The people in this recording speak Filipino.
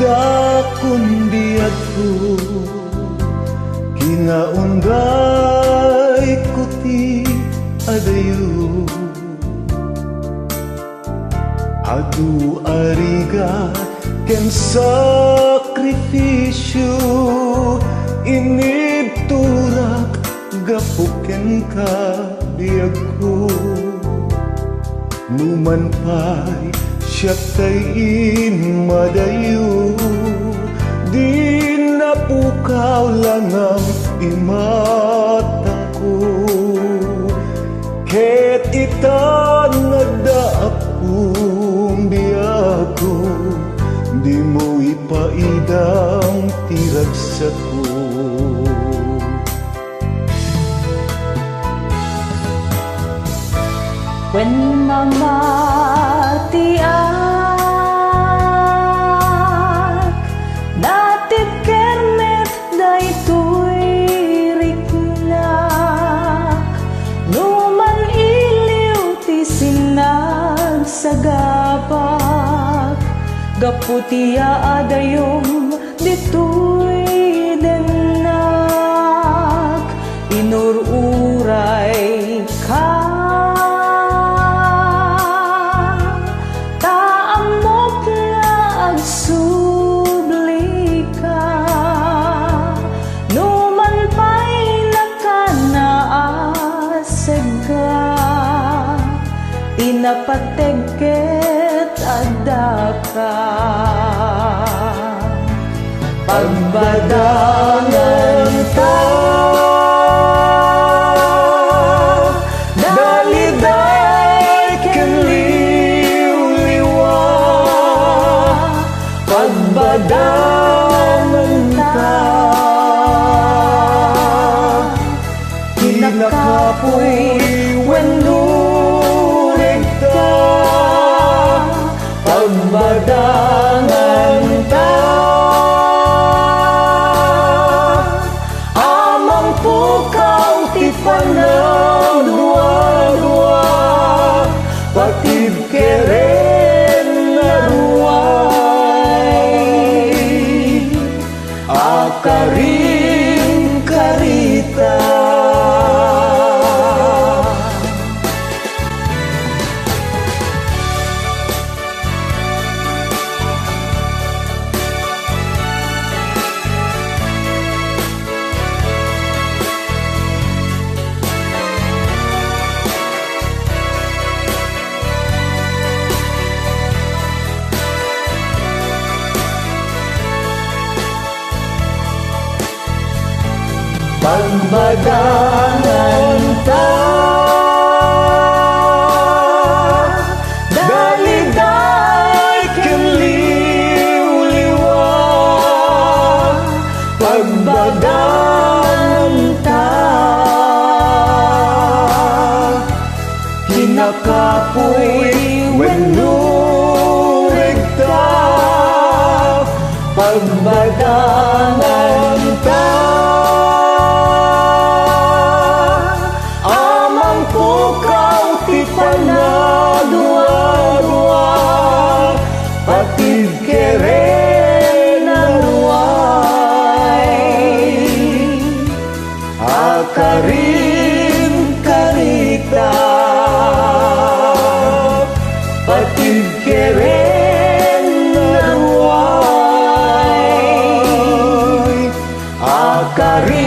dakon biyagko kinaunday kuti adayo adu ariga ken sakrifisyo inibturak gapuken ka biyagko numan pa'y siya kayin madayo di napukaw lang ang imata ko ket ita nagdaapong biyako di mo ipaidang tiragsa ko when mamatiak natid kernet daytoy riklak numan iliw ti sinagsagabak gaputia adayom ditoy denak inururay ka inapategket adaka pagbadangan ta daliday ken liwliwa pagbadangan ta kinakapoy wenno pagbadangan ta amang pukaw ti panagduwa-duwa patid keren naruay akaring karita pagbadangan ta daliday ken liwliwa pagbadangan ta kinakapoy wenno regta pagbadangan ta panadua-dua patid keren naruay akarin karita patid keren naruay akarin